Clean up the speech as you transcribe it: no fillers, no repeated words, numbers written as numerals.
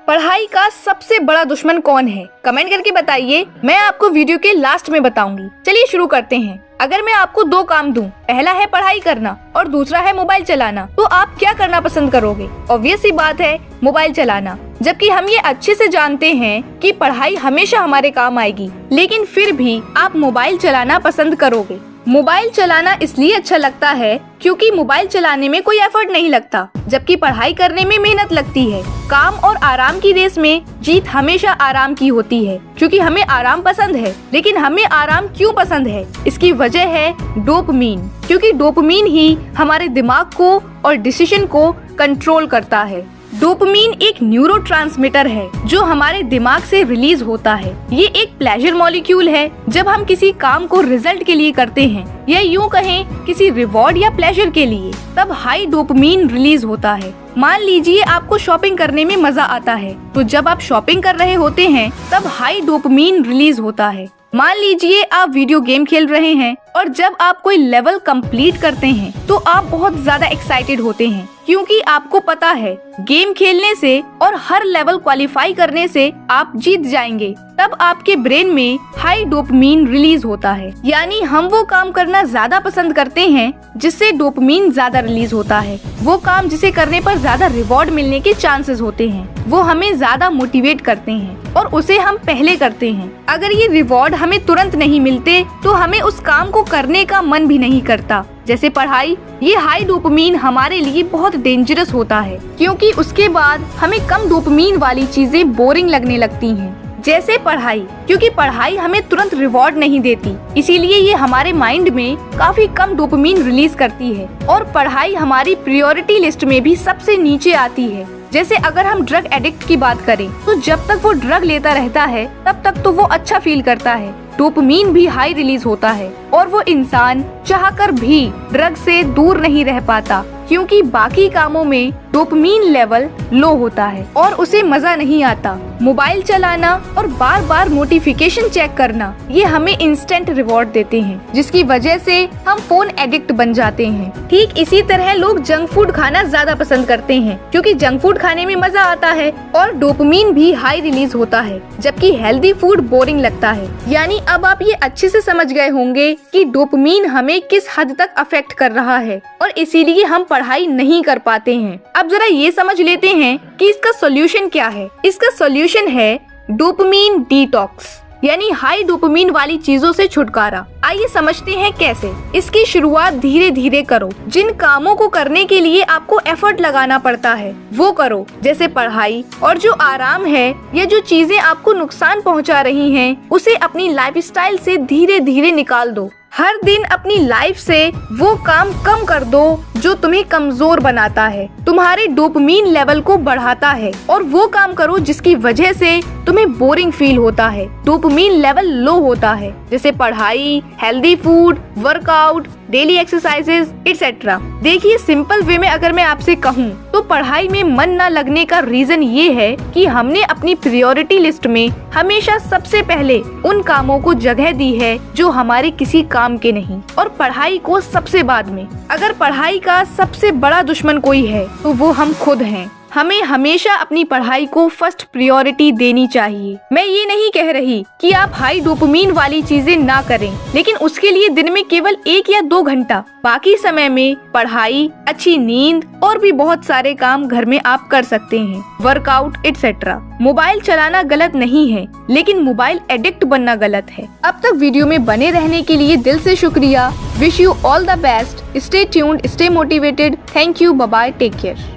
पढ़ाई का सबसे बड़ा दुश्मन कौन है? कमेंट करके बताइए, मैं आपको वीडियो के लास्ट में बताऊंगी। चलिए शुरू करते हैं। अगर मैं आपको दो काम दूं, पहला है पढ़ाई करना और दूसरा है मोबाइल चलाना, तो आप क्या करना पसंद करोगे? ऑब्वियस सी बात है, मोबाइल चलाना। जबकि हम ये अच्छे से जानते हैं कि पढ़ाई हमेशा हमारे काम आएगी, लेकिन फिर भी आप मोबाइल चलाना पसंद करोगे। मोबाइल चलाना इसलिए अच्छा लगता है क्योंकि मोबाइल चलाने में कोई एफर्ट नहीं लगता, जबकि पढ़ाई करने में मेहनत लगती है। काम और आराम की रेस में जीत हमेशा आराम की होती है, क्योंकि हमें आराम पसंद है। लेकिन हमें आराम क्यों पसंद है? इसकी वजह है डोपामिन, क्योंकि डोपामिन ही हमारे दिमाग को और डिसीजन को कंट्रोल करता है। डोपामिन एक न्यूरोट्रांसमीटर है जो हमारे दिमाग से रिलीज होता है। ये एक प्लेजर मॉलिक्यूल है। जब हम किसी काम को रिजल्ट के लिए करते हैं या यूँ कहें किसी रिवॉर्ड या प्लेजर के लिए, तब हाई डोपामिन रिलीज होता है। मान लीजिए आपको शॉपिंग करने में मजा आता है, तो जब आप शॉपिंग कर रहे होते हैं तब हाई डोपामिन रिलीज होता है। मान लीजिए आप वीडियो गेम खेल रहे हैं और जब आप कोई लेवल कंप्लीट करते हैं तो आप बहुत ज्यादा एक्साइटेड होते हैं, क्योंकि आपको पता है गेम खेलने से और हर लेवल क्वालिफाई करने से आप जीत जाएंगे। तब आपके ब्रेन में हाई डोपामिन रिलीज होता है। यानी हम वो काम करना ज्यादा पसंद करते हैं जिससे डोपामिन ज्यादा रिलीज होता है। वो काम जिसे करने पर ज्यादा रिवॉर्ड मिलने के चांसेस होते हैं, वो हमें ज्यादा मोटिवेट करते हैं और उसे हम पहले करते हैं। अगर ये रिवॉर्ड हमें तुरंत नहीं मिलते तो हमें उस काम को करने का मन भी नहीं करता। जैसे पढ़ाई, ये हाई डोपामिन हमारे लिए बहुत डेंजरस होता है, क्योंकि उसके बाद हमें कम डोपामिन वाली चीजें बोरिंग लगने लगती हैं। जैसे पढ़ाई, क्योंकि पढ़ाई हमें तुरंत रिवॉर्ड नहीं देती, इसीलिए ये हमारे माइंड में काफी कम डोपामिन रिलीज करती है और पढ़ाई हमारी प्रायोरिटी लिस्ट में भी सबसे नीचे आती है। जैसे अगर हम ड्रग एडिक्ट की बात करें, तो जब तक वो ड्रग लेता रहता है तब तक तो वो अच्छा फील करता है, डोपामिन भी हाई रिलीज होता है और वो इंसान चाहकर भी ड्रग से दूर नहीं रह पाता, क्योंकि बाकी कामों में डोपामिन लेवल लो होता है और उसे मजा नहीं आता। मोबाइल चलाना और बार बार नोटिफिकेशन चेक करना, ये हमें इंस्टेंट रिवॉर्ड देते हैं, जिसकी वजह से हम फोन एडिक्ट बन जाते हैं। ठीक इसी तरह लोग जंक फूड खाना ज्यादा पसंद करते हैं, क्योंकि जंक फूड खाने में मजा आता है और डोपामिन भी हाई रिलीज होता है, जबकि हेल्दी फूड बोरिंग लगता है। यानी अब आप ये अच्छे से समझ गए होंगे कि डोपामिन हमें किस हद तक अफेक्ट कर रहा है और इसीलिए हम पढ़ाई नहीं कर पाते हैं। अब जरा ये समझ लेते हैं कि इसका सॉल्यूशन क्या है। इसका सॉल्यूशन है डोपामिन डिटॉक्स, यानी हाई डोपामिन वाली चीजों से छुटकारा। आइए समझते हैं कैसे। इसकी शुरुआत धीरे धीरे करो। जिन कामों को करने के लिए आपको एफर्ट लगाना पड़ता है वो करो, जैसे पढ़ाई। और जो आराम है या जो चीजें आपको नुकसान पहुंचा रही हैं, उसे अपनी लाइफस्टाइल से धीरे धीरे निकाल दो। हर दिन अपनी लाइफ से वो काम कम कर दो जो तुम्हें कमजोर बनाता है, तुम्हारे डोपामिन लेवल को बढ़ाता है, और वो काम करो जिसकी वजह से तुम्हें बोरिंग फील होता है, डोपामिन लेवल लो होता है, जैसे पढ़ाई, healthy food, workout, daily exercises etcetera. देखिए, सिंपल वे में अगर मैं आपसे कहूँ तो पढ़ाई में मन न लगने का रीजन ये है कि हमने अपनी प्रायोरिटी लिस्ट में हमेशा सबसे पहले उन कामों को जगह दी है जो हमारे किसी काम के नहीं, और पढ़ाई को सबसे बाद में। अगर पढ़ाई का सबसे बड़ा दुश्मन कोई है तो वो हम खुद हैं। हमें हमेशा अपनी पढ़ाई को फर्स्ट प्रायोरिटी देनी चाहिए। मैं ये नहीं कह रही कि आप हाई डोपामिन वाली चीजें ना करें, लेकिन उसके लिए दिन में केवल 1 या 2 घंटा, बाकी समय में पढ़ाई, अच्छी नींद और भी बहुत सारे काम घर में आप कर सकते हैं, वर्कआउट एक्सेट्रा। मोबाइल चलाना गलत नहीं है, लेकिन मोबाइल एडिक्ट बनना गलत है। अब तक वीडियो में बने रहने के लिए दिल से शुक्रिया। Wish you all the best. Stay tuned, stay motivated. Thank you, bye bye, take care.